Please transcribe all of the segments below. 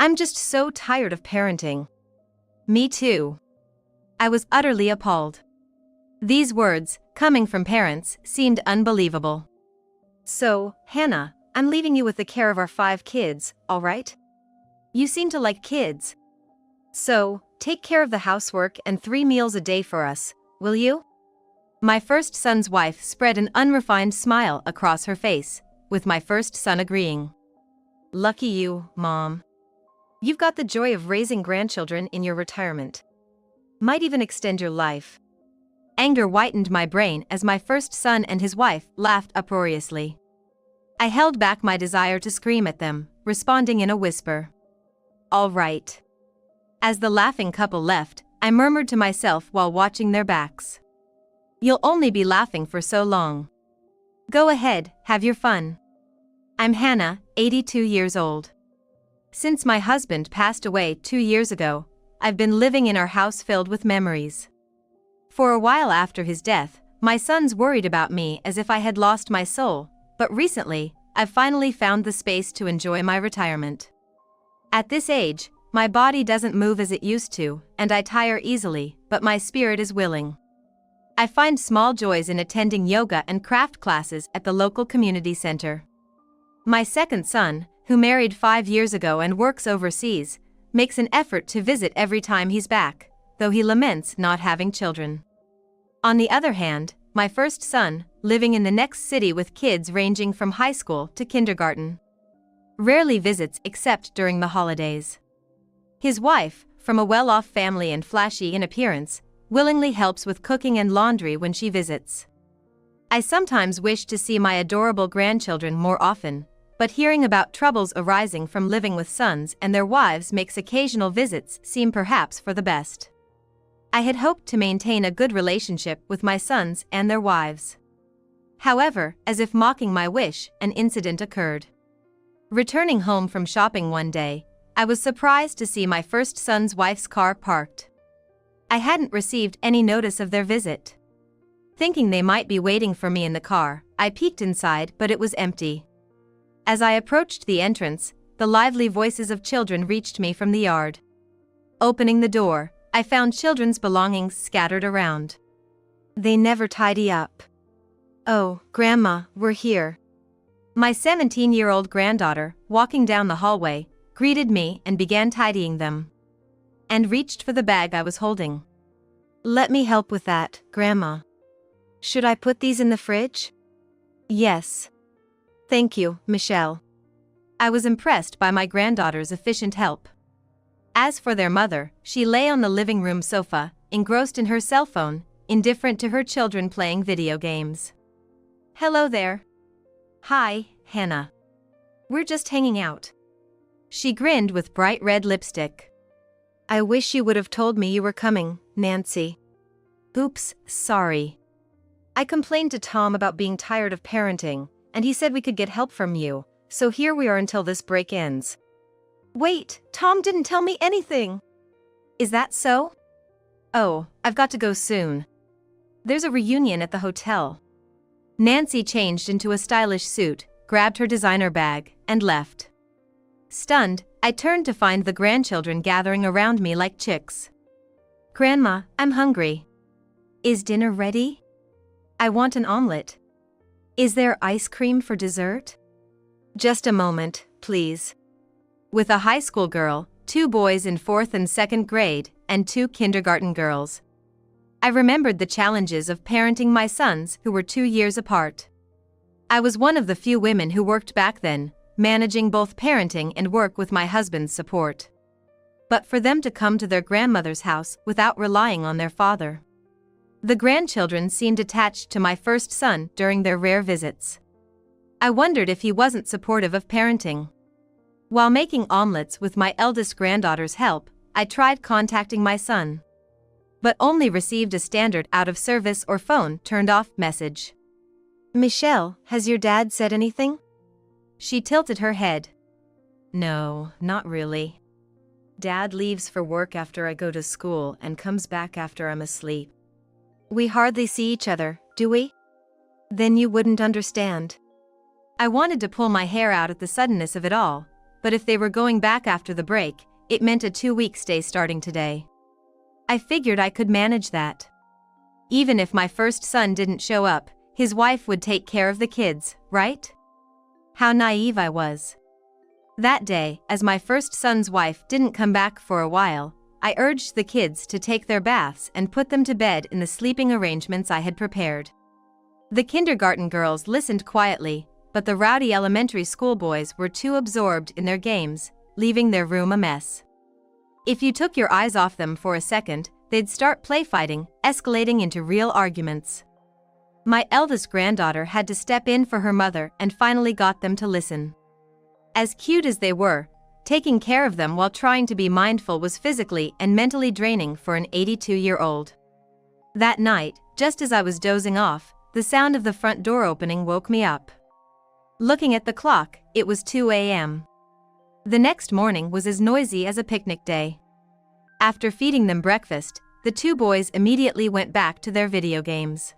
I'm just so tired of parenting. Me too. I was utterly appalled. These words, coming from parents, seemed unbelievable. So, Hannah, I'm leaving you with the care of our 5 kids, all right? You seem to like kids. So, take care of the housework and 3 meals a day for us, will you? My first son's wife spread an unrefined smile across her face, with my first son agreeing. Lucky you, Mom. You've got the joy of raising grandchildren in your retirement. Might even extend your life. Anger whitened my brain as my first son and his wife laughed uproariously. I held back my desire to scream at them, responding in a whisper. All right. As the laughing couple left, I murmured to myself while watching their backs. You'll only be laughing for so long. Go ahead, have your fun. I'm Hannah, 82 years old. Since my husband passed away 2 years ago, I've been living in our house filled with memories. For a while after his death, my sons worried about me as if I had lost my soul, but recently, I've finally found the space to enjoy my retirement. At this age, my body doesn't move as it used to, and I tire easily, but my spirit is willing. I find small joys in attending yoga and craft classes at the local community center. My second son, who married 5 years ago and works overseas, makes an effort to visit every time he's back, though he laments not having children. On the other hand, my first son, living in the next city with kids ranging from high school to kindergarten, rarely visits except during the holidays. His wife, from a well-off family and flashy in appearance, willingly helps with cooking and laundry when she visits. I sometimes wish to see my adorable grandchildren more often, but hearing about troubles arising from living with sons and their wives makes occasional visits seem perhaps for the best. I had hoped to maintain a good relationship with my sons and their wives. However, as if mocking my wish, an incident occurred. Returning home from shopping one day, I was surprised to see my first son's wife's car parked. I hadn't received any notice of their visit. Thinking they might be waiting for me in the car, I peeked inside, but it was empty. As I approached the entrance, the lively voices of children reached me from the yard. Opening the door, I found children's belongings scattered around. They never tidy up. Oh, Grandma, we're here. My 17-year-old granddaughter, walking down the hallway, greeted me and began tidying them. And reached for the bag I was holding. Let me help with that, Grandma. Should I put these in the fridge? Yes. Thank you, Michelle. I was impressed by my granddaughter's efficient help. As for their mother, she lay on the living room sofa, engrossed in her cell phone, indifferent to her children playing video games. Hello there. Hi, Hannah. We're just hanging out. She grinned with bright red lipstick. I wish you would have told me you were coming, Nancy. Oops, sorry. I complained to Tom about being tired of parenting, and he said we could get help from you, so here we are until this break ends. Wait, Tom didn't tell me anything. Is that so? Oh, I've got to go soon. There's a reunion at the hotel. Nancy changed into a stylish suit, grabbed her designer bag, and left. Stunned, I turned to find the grandchildren gathering around me like chicks. Grandma, I'm hungry. Is dinner ready? I want an omelet. Is there ice cream for dessert? Just a moment, please. With a high school girl, 2 boys in 4th and 2nd grade, and 2 kindergarten girls. I remembered the challenges of parenting my sons who were 2 years apart. I was one of the few women who worked back then, managing both parenting and work with my husband's support. But for them to come to their grandmother's house without relying on their father. The grandchildren seemed attached to my first son during their rare visits. I wondered if he wasn't supportive of parenting. While making omelets with my eldest granddaughter's help, I tried contacting my son. But only received a standard out-of-service or phone turned off message. Michelle, has your dad said anything? She tilted her head. No, not really. Dad leaves for work after I go to school and comes back after I'm asleep. We hardly see each other, do we? Then you wouldn't understand. I wanted to pull my hair out at the suddenness of it all, but if they were going back after the break, it meant a 2-week stay starting today. I figured I could manage that. Even if my first son didn't show up, his wife would take care of the kids, right? How naive I was. That day, as my first son's wife didn't come back for a while, I urged the kids to take their baths and put them to bed in the sleeping arrangements I had prepared. The kindergarten girls listened quietly, but the rowdy elementary school boys were too absorbed in their games, leaving their room a mess. If you took your eyes off them for a second, they'd start play fighting, escalating into real arguments. My eldest granddaughter had to step in for her mother and finally got them to listen. As cute as they were, taking care of them while trying to be mindful was physically and mentally draining for an 82-year-old. That night, just as I was dozing off, the sound of the front door opening woke me up. Looking at the clock, it was 2 a.m. The next morning was as noisy as a picnic day. After feeding them breakfast, the two boys immediately went back to their video games.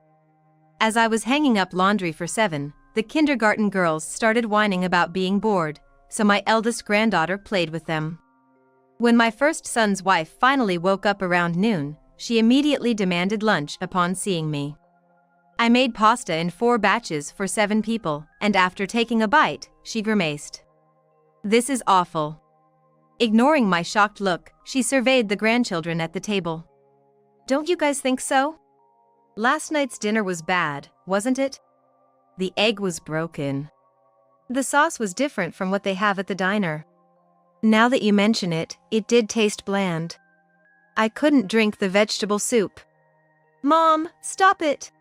As I was hanging up laundry for 7, the kindergarten girls started whining about being bored, so my eldest granddaughter played with them. When my first son's wife finally woke up around noon, she immediately demanded lunch upon seeing me. I made pasta in 4 batches for 7 people, and after taking a bite, she grimaced. "This is awful." Ignoring my shocked look, she surveyed the grandchildren at the table. "Don't you guys think so? Last night's dinner was bad, wasn't it? The egg was broken. The sauce was different from what they have at the diner. Now that you mention it, it did taste bland. I couldn't drink the vegetable soup." "Mom, stop it!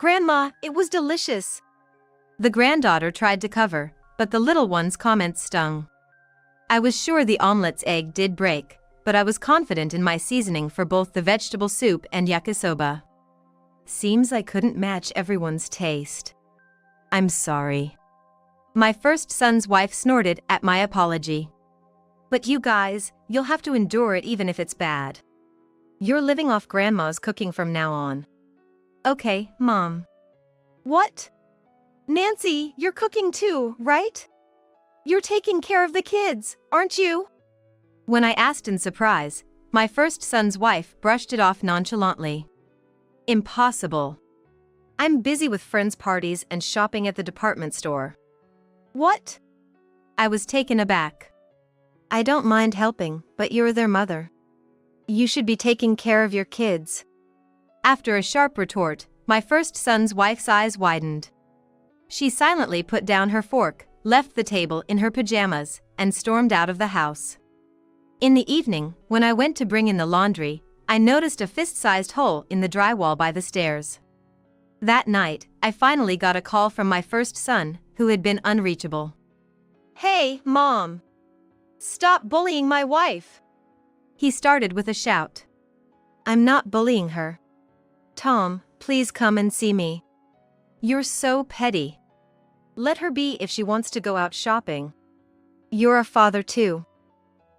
Grandma, it was delicious." The granddaughter tried to cover, but the little one's comments stung. I was sure the omelet's egg did break, but I was confident in my seasoning for both the vegetable soup and yakisoba. Seems I couldn't match everyone's taste. I'm sorry. My first son's wife snorted at my apology. "But you guys, you'll have to endure it even if it's bad. You're living off Grandma's cooking from now on." "Okay, Mom." "What? Nancy, you're cooking too, right? You're taking care of the kids, aren't you?" When I asked in surprise, my first son's wife brushed it off nonchalantly. "Impossible. I'm busy with friends' parties and shopping at the department store." "What?" I was taken aback. "I don't mind helping, but you're their mother. You should be taking care of your kids." After a sharp retort, my first son's wife's eyes widened. She silently put down her fork, left the table in her pajamas, and stormed out of the house. In the evening, when I went to bring in the laundry, I noticed a fist-sized hole in the drywall by the stairs. That night, I finally got a call from my first son, who had been unreachable. "Hey, Mom! Stop bullying my wife!" He started with a shout. "I'm not bullying her. Tom, please come and see me." "You're so petty. Let her be if she wants to go out shopping. You're a father too.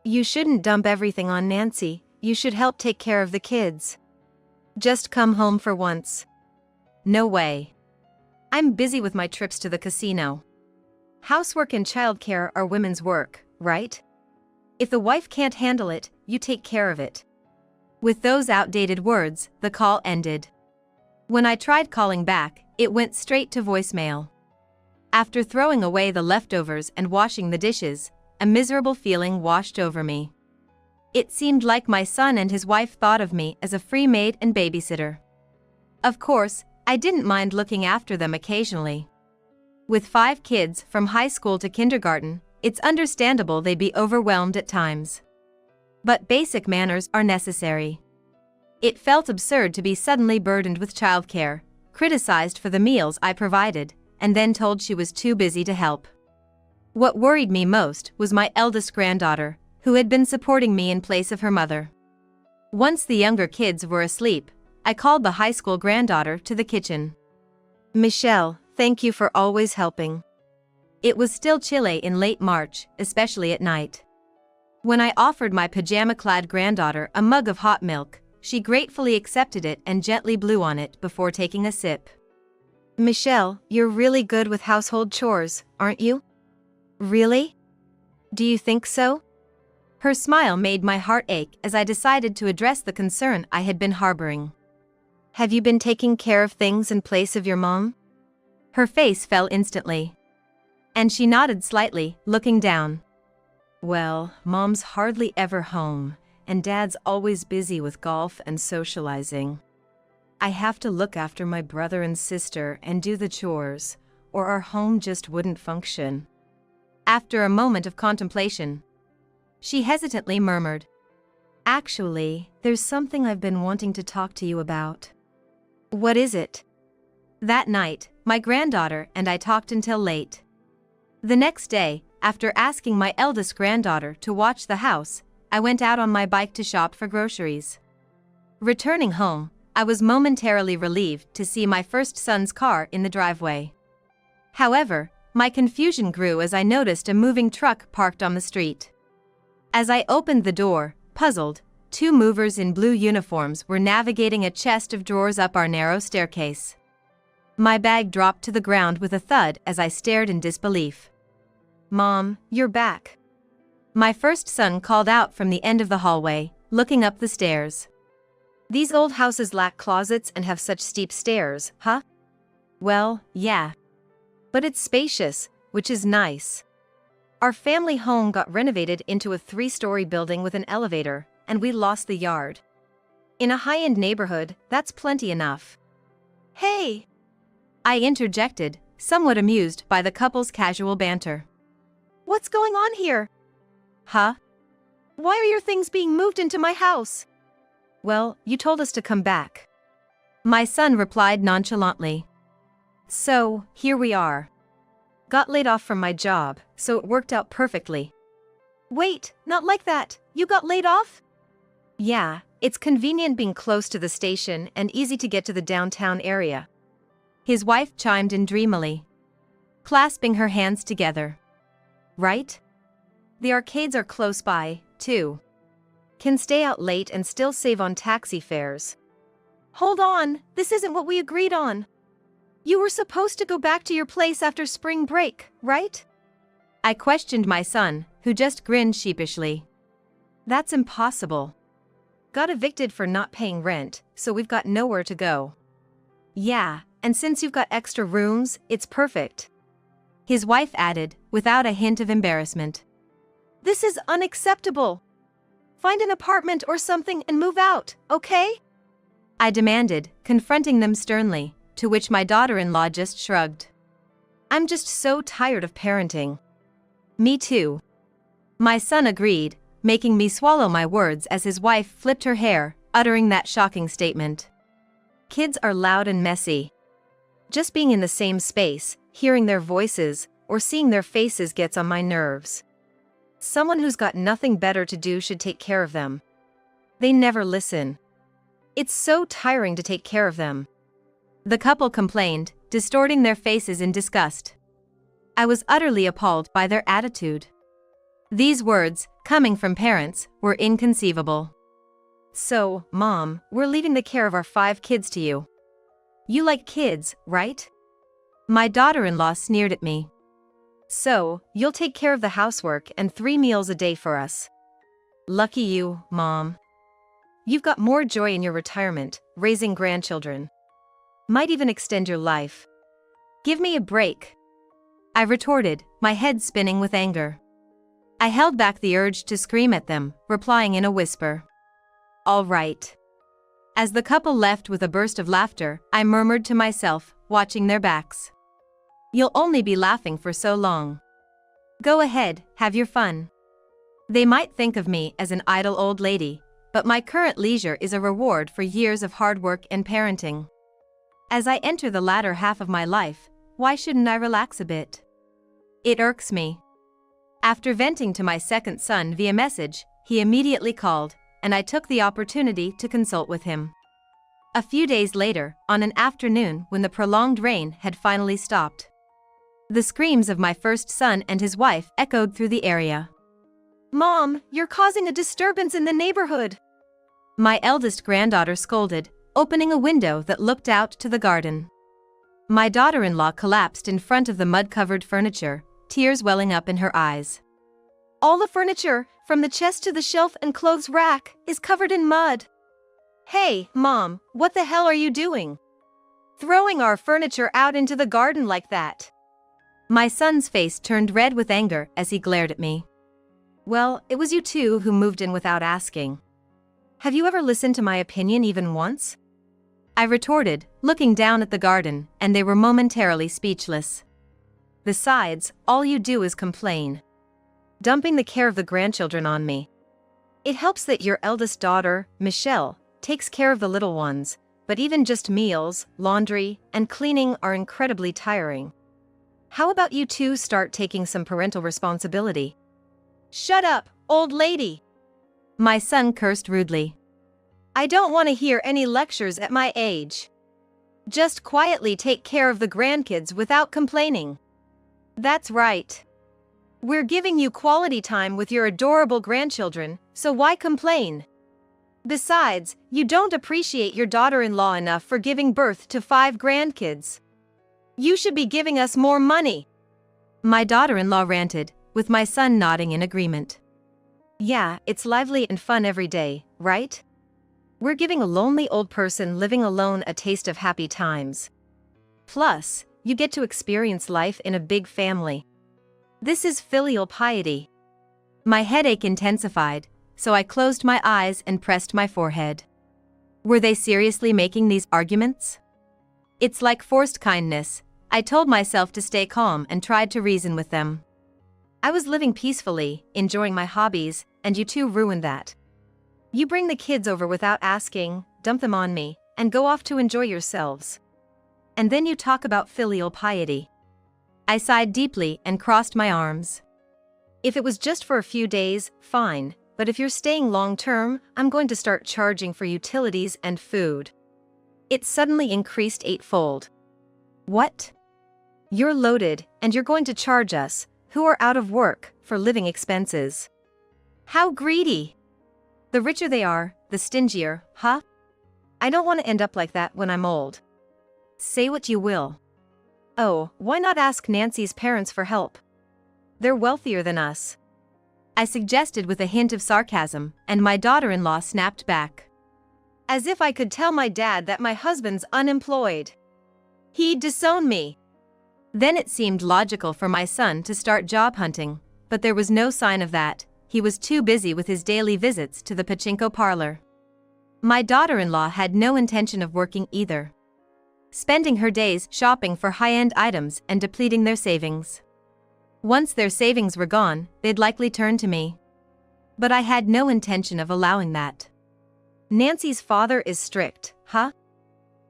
You shouldn't dump everything on Nancy, you should help take care of the kids. Just come home for once." "No way. I'm busy with my trips to the casino. Housework and childcare are women's work, right? If the wife can't handle it, you take care of it." With those outdated words, the call ended. When I tried calling back, it went straight to voicemail. After throwing away the leftovers and washing the dishes, a miserable feeling washed over me. It seemed like my son and his wife thought of me as a free maid and babysitter. Of course, I didn't mind looking after them occasionally. With 5 kids from high school to kindergarten, it's understandable they'd be overwhelmed at times. But basic manners are necessary. It felt absurd to be suddenly burdened with childcare, criticized for the meals I provided, and then told she was too busy to help. What worried me most was my eldest granddaughter, who had been supporting me in place of her mother. Once the younger kids were asleep, I called the high school granddaughter to the kitchen. "Michelle, thank you for always helping." It was still chilly in late March, especially at night. When I offered my pajama-clad granddaughter a mug of hot milk, she gratefully accepted it and gently blew on it before taking a sip. "Michelle, you're really good with household chores, aren't you?" "Really? Do you think so? Her smile made my heart ache as I decided to address the concern I had been harboring. Have you been taking care of things in place of your mom? Her face fell instantly. And she nodded slightly, looking down. Well, Mom's hardly ever home, and Dad's always busy with golf and socializing. I have to look after my brother and sister and do the chores, or our home just wouldn't function. After a moment of contemplation, she hesitantly murmured, Actually, there's something I've been wanting to talk to you about. What is it? That night, my granddaughter and I talked until late. The next day, after asking my eldest granddaughter to watch the house, I went out on my bike to shop for groceries. Returning home, I was momentarily relieved to see my first son's car in the driveway. However, my confusion grew as I noticed a moving truck parked on the street. As I opened the door, puzzled, two movers in blue uniforms were navigating a chest of drawers up our narrow staircase. My bag dropped to the ground with a thud as I stared in disbelief. Mom, you're back. My first son called out from the end of the hallway, looking up the stairs. These old houses lack closets and have such steep stairs, huh? Well, yeah. But it's spacious, which is nice. Our family home got renovated into a 3-story building with an elevator, and we lost the yard. In a high-end neighborhood, that's plenty enough. Hey! I interjected, somewhat amused by the couple's casual banter. What's going on here? Huh? Why are your things being moved into my house? Well, you told us to come back. My son replied nonchalantly. So, here we are. Got laid off from my job, so it worked out perfectly. Wait, not like that. You got laid off? Yeah, it's convenient being close to the station and easy to get to the downtown area. His wife chimed in dreamily, clasping her hands together. Right? The arcades are close by, too. Can stay out late and still save on taxi fares. Hold on, this isn't what we agreed on. You were supposed to go back to your place after spring break, right? I questioned my son, who just grinned sheepishly. That's impossible. Got evicted for not paying rent, so we've got nowhere to go. Yeah, and since you've got extra rooms, it's perfect. His wife added, without a hint of embarrassment. This is unacceptable. Find an apartment or something and move out, okay? I demanded, confronting them sternly, to which my daughter-in-law just shrugged. I'm just so tired of parenting. Me too. My son agreed, making me swallow my words as his wife flipped her hair, uttering that shocking statement. Kids are loud and messy. Just being in the same space, hearing their voices, or seeing their faces gets on my nerves. Someone who's got nothing better to do should take care of them. They never listen. It's so tiring to take care of them. The couple complained, distorting their faces in disgust. I was utterly appalled by their attitude. These words, coming from parents, were inconceivable. So, Mom, we're leaving the care of our 5 kids to you. You like kids, right? My daughter-in-law sneered at me. So, you'll take care of the housework and 3 meals a day for us. Lucky you, Mom. You've got more joy in your retirement, raising grandchildren. Might even extend your life. Give me a break. I retorted, my head spinning with anger. I held back the urge to scream at them, replying in a whisper. All right. As the couple left with a burst of laughter, I murmured to myself, watching their backs. You'll only be laughing for so long. Go ahead, have your fun. They might think of me as an idle old lady, but my current leisure is a reward for years of hard work and parenting. As I enter the latter half of my life, why shouldn't I relax a bit? It irks me. After venting to my second son via message, he immediately called, and I took the opportunity to consult with him. A few days later, on an afternoon when the prolonged rain had finally stopped, the screams of my first son and his wife echoed through the area. Mom, you're causing a disturbance in the neighborhood. My eldest granddaughter scolded, opening a window that looked out to the garden. My daughter-in-law collapsed in front of the mud-covered furniture, tears welling up in her eyes. All the furniture, from the chest to the shelf and clothes rack, is covered in mud. Hey, Mom, what the hell are you doing? Throwing our furniture out into the garden like that. My son's face turned red with anger as he glared at me. Well, it was you two who moved in without asking. Have you ever listened to my opinion even once? I retorted, looking down at the garden, and they were momentarily speechless. Besides, all you do is complain. Dumping the care of the grandchildren on me. It helps that your eldest daughter, Michelle, takes care of the little ones, but even just meals, laundry, and cleaning are incredibly tiring. How about you two start taking some parental responsibility? Shut up, old lady! My son cursed rudely. I don't want to hear any lectures at my age. Just quietly take care of the grandkids without complaining. That's right. We're giving you quality time with your adorable grandchildren, so why complain? Besides, you don't appreciate your daughter-in-law enough for giving birth to 5 grandkids. You should be giving us more money. My daughter-in-law ranted, with my son nodding in agreement. Yeah, it's lively and fun every day, right? We're giving a lonely old person living alone a taste of happy times. Plus, you get to experience life in a big family. This is filial piety. My headache intensified, so I closed my eyes and pressed my forehead. Were they seriously making these arguments? It's like forced kindness. I told myself to stay calm and tried to reason with them. I was living peacefully, enjoying my hobbies, and you two ruined that. You bring the kids over without asking, dump them on me, and go off to enjoy yourselves. And then you talk about filial piety. I sighed deeply and crossed my arms. If it was just for a few days, fine, but if you're staying long-term, I'm going to start charging for utilities and food. It suddenly increased 8-fold. What? You're loaded, and you're going to charge us, who are out of work, for living expenses. How greedy! The richer they are, the stingier, huh? I don't want to end up like that when I'm old. Say what you will. Oh, why not ask Nancy's parents for help? They're wealthier than us. I suggested with a hint of sarcasm, and my daughter-in-law snapped back. As if I could tell my dad that my husband's unemployed. He'd disown me. Then it seemed logical for my son to start job hunting, but there was no sign of that. He was too busy with his daily visits to the pachinko parlor. My daughter-in-law had no intention of working either, spending her days shopping for high-end items and depleting their savings. Once their savings were gone, they'd likely turn to me. But I had no intention of allowing that. Nancy's father is strict, huh?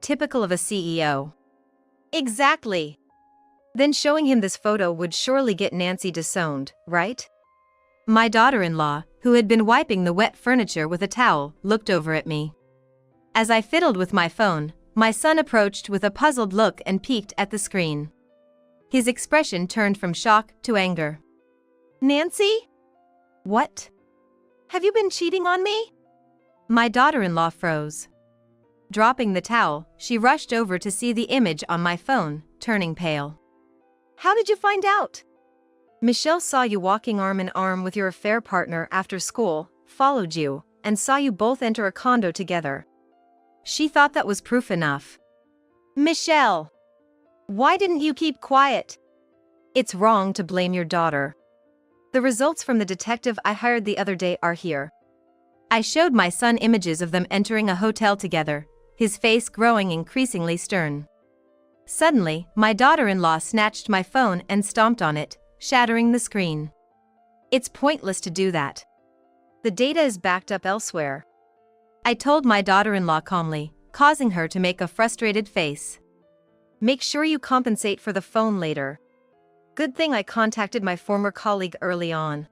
Typical of a CEO. Exactly. Then showing him this photo would surely get Nancy disowned, right? My daughter-in-law, who had been wiping the wet furniture with a towel, looked over at me. As I fiddled with my phone, my son approached with a puzzled look and peeked at the screen. His expression turned from shock to anger. Nancy? What? Have you been cheating on me? My daughter-in-law froze. Dropping the towel, she rushed over to see the image on my phone, turning pale. How did you find out? Michelle saw you walking arm in arm with your affair partner after school, followed you, and saw you both enter a condo together. She thought that was proof enough. Michelle! Why didn't you keep quiet? It's wrong to blame your daughter. The results from the detective I hired the other day are here. I showed my son images of them entering a hotel together, his face growing increasingly stern. Suddenly, my daughter-in-law snatched my phone and stomped on it, shattering the screen. It's pointless to do that. The data is backed up elsewhere. I told my daughter-in-law calmly, causing her to make a frustrated face. Make sure you compensate for the phone later. Good thing I contacted my former colleague early on.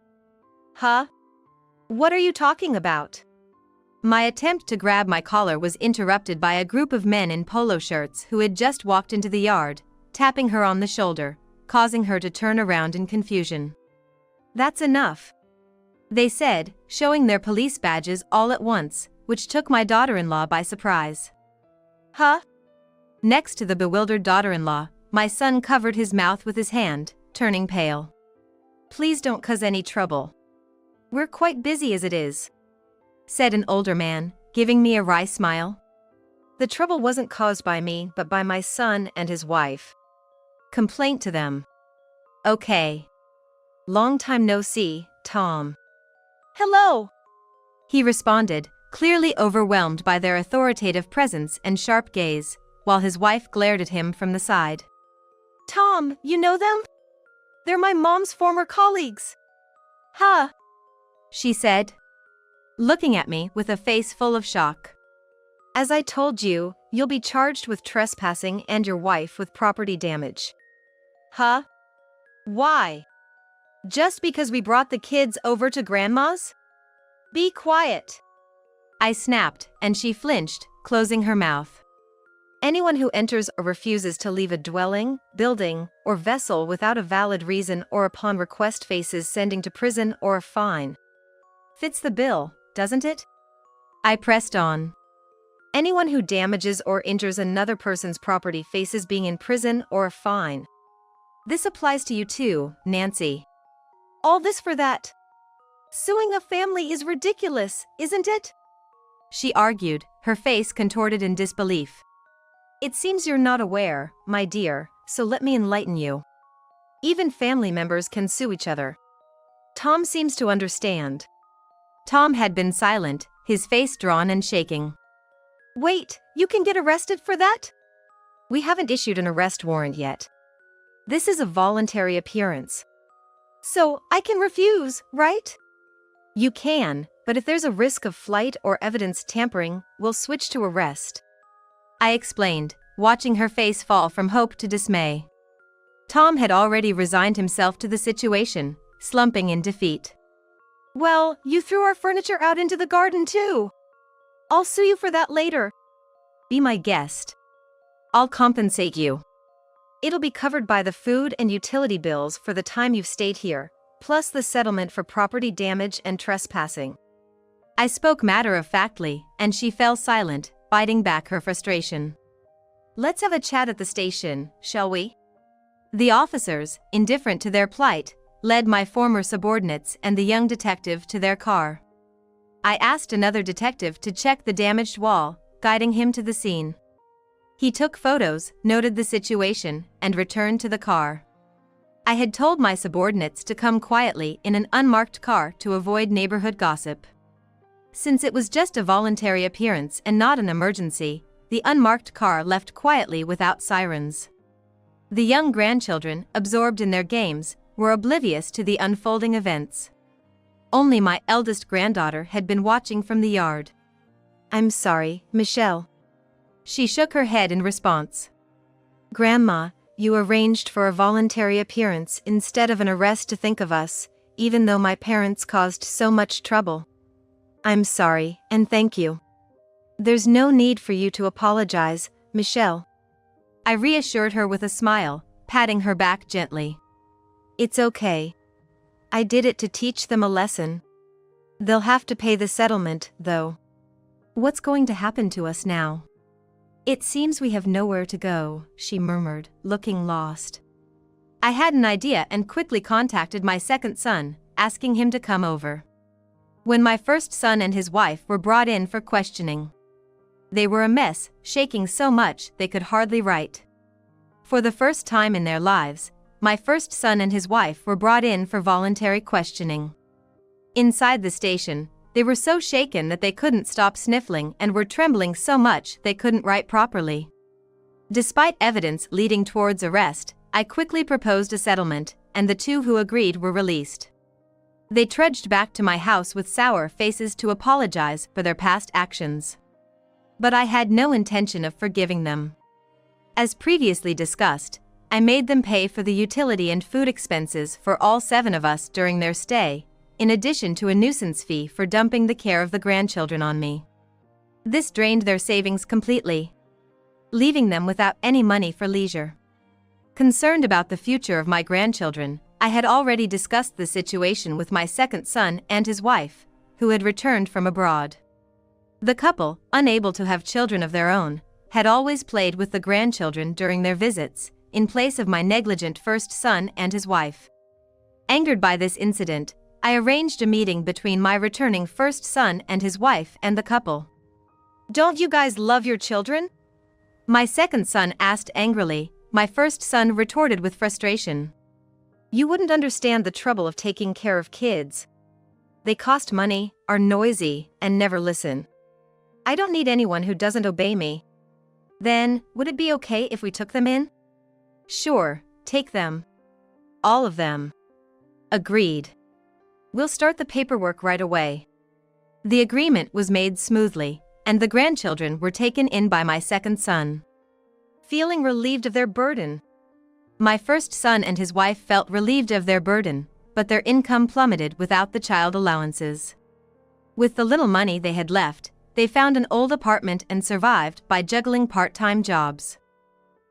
Huh? What are you talking about? My attempt to grab my collar was interrupted by a group of men in polo shirts who had just walked into the yard, tapping her on the shoulder, causing her to turn around in confusion. That's enough, they said, showing their police badges all at once, which took my daughter-in-law by surprise. Huh? Next to the bewildered daughter-in-law, my son covered his mouth with his hand, turning pale. Please don't cause any trouble. We're quite busy as it is," said an older man, giving me a wry smile. The trouble wasn't caused by me but by my son and his wife. Complaint to them. Okay. Long time no see, Tom. Hello, he responded, clearly overwhelmed by their authoritative presence and sharp gaze, while his wife glared at him from the side. Tom, you know them? They're my mom's former colleagues. Huh, she said, looking at me with a face full of shock. As I told you, you'll be charged with trespassing and your wife with property damage. Huh? Why? Just because we brought the kids over to Grandma's? Be quiet, I snapped, and she flinched, closing her mouth. Anyone who enters or refuses to leave a dwelling, building, or vessel without a valid reason or upon request faces sending to prison or a fine. Fits the bill, doesn't it? I pressed on. Anyone who damages or injures another person's property faces being in prison or a fine. This applies to you too, Nancy. All this for that. Suing a family is ridiculous, isn't it? She argued, her face contorted in disbelief. It seems you're not aware, my dear, so let me enlighten you. Even family members can sue each other. Tom seems to understand. Tom had been silent, his face drawn and shaking. Wait, you can get arrested for that? We haven't issued an arrest warrant yet. This is a voluntary appearance. So, I can refuse, right? You can, but if there's a risk of flight or evidence tampering, we'll switch to arrest. I explained, watching her face fall from hope to dismay. Tom had already resigned himself to the situation, slumping in defeat. Well, you threw our furniture out into the garden too. I'll sue you for that later. Be my guest. I'll compensate you. It'll be covered by the food and utility bills for the time you've stayed here, plus the settlement for property damage and trespassing. I spoke matter-of-factly, and she fell silent, biting back her frustration. Let's have a chat at the station, shall we? The officers, indifferent to their plight, led my former subordinates and the young detective to their car. I asked another detective to check the damaged wall, guiding him to the scene. He took photos, noted the situation, and returned to the car. I had told my subordinates to come quietly in an unmarked car to avoid neighborhood gossip. Since it was just a voluntary appearance and not an emergency, the unmarked car left quietly without sirens. The young grandchildren, absorbed in their games, were oblivious to the unfolding events. Only my eldest granddaughter had been watching from the yard. I'm sorry, Michelle. She shook her head in response. Grandma, you arranged for a voluntary appearance instead of an arrest to think of us, even though my parents caused so much trouble. I'm sorry, and thank you. There's no need for you to apologize, Michelle. I reassured her with a smile, patting her back gently. It's okay. I did it to teach them a lesson. They'll have to pay the settlement, though. What's going to happen to us now? It seems we have nowhere to go, she murmured, looking lost. I had an idea and quickly contacted my second son, asking him to come over. When my first son and his wife were brought in for questioning, they were a mess, shaking so much they could hardly write. For the first time in their lives, my first son and his wife were brought in for voluntary questioning. Inside the station, they were so shaken that they couldn't stop sniffling and were trembling so much they couldn't write properly. Despite evidence leading towards arrest, I quickly proposed a settlement, and the two who agreed were released. They trudged back to my house with sour faces to apologize for their past actions. But I had no intention of forgiving them. As previously discussed, I made them pay for the utility and food expenses for all 7 of us during their stay, in addition to a nuisance fee for dumping the care of the grandchildren on me. This drained their savings completely, leaving them without any money for leisure. Concerned about the future of my grandchildren, I had already discussed the situation with my second son and his wife, who had returned from abroad. The couple, unable to have children of their own, had always played with the grandchildren during their visits, in place of my negligent first son and his wife. Angered by this incident, I arranged a meeting between my returning first son and his wife and the couple. "Don't you guys love your children?" my second son asked angrily. My first son retorted with frustration. "You wouldn't understand the trouble of taking care of kids. They cost money, are noisy, and never listen. I don't need anyone who doesn't obey me." "Then, would it be okay if we took them in?" "Sure, take them. All of them." "Agreed. We'll start the paperwork right away." The agreement was made smoothly, and the grandchildren were taken in by my second son. Feeling relieved of their burden. My first son and his wife felt relieved of their burden, but their income plummeted without the child allowances. With the little money they had left, they found an old apartment and survived by juggling part-time jobs.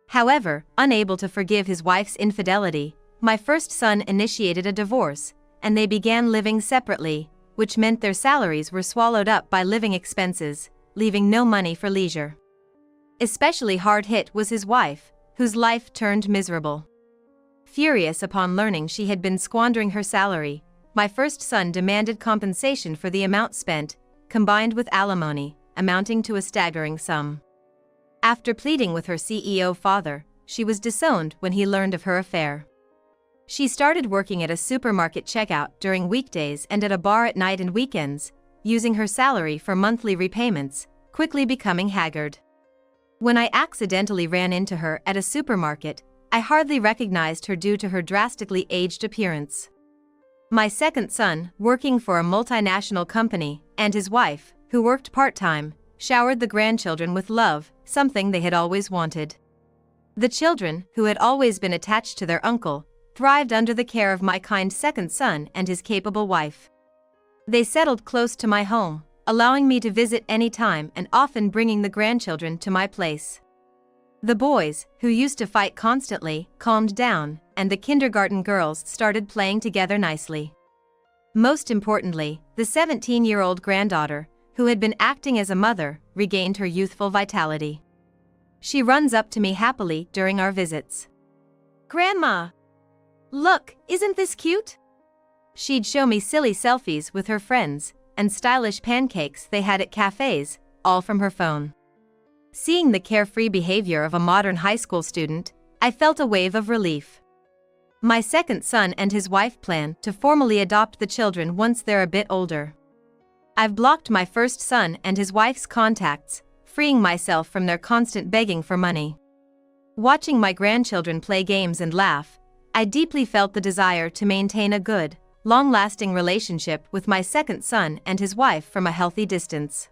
However, unable to forgive his wife's infidelity, my first son initiated a divorce, and they began living separately, which meant their salaries were swallowed up by living expenses, leaving no money for leisure. Especially hard hit was his wife, whose life turned miserable. Furious upon learning she had been squandering her salary, my first son demanded compensation for the amount spent, combined with alimony, amounting to a staggering sum. After pleading with her CEO father, she was disowned when he learned of her affair. She started working at a supermarket checkout during weekdays and at a bar at night and weekends, using her salary for monthly repayments, quickly becoming haggard. When I accidentally ran into her at a supermarket, I hardly recognized her due to her drastically aged appearance. My second son, working for a multinational company, and his wife, who worked part-time, showered the grandchildren with love, something they had always wanted. The children, who had always been attached to their uncle, thrived under the care of my kind second son and his capable wife. They settled close to my home, allowing me to visit any time and often bringing the grandchildren to my place. The boys, who used to fight constantly, calmed down, and the kindergarten girls started playing together nicely. Most importantly, the 17-year-old granddaughter, who had been acting as a mother, regained her youthful vitality. She runs up to me happily during our visits. "Grandma! Look, isn't this cute?" She'd show me silly selfies with her friends, and stylish pancakes they had at cafes, all from her phone. Seeing the carefree behavior of a modern high school student, I felt a wave of relief. My second son and his wife plan to formally adopt the children once they're a bit older. I've blocked my first son and his wife's contacts, freeing myself from their constant begging for money. Watching my grandchildren play games and laugh, I deeply felt the desire to maintain a good, long-lasting relationship with my second son and his wife from a healthy distance.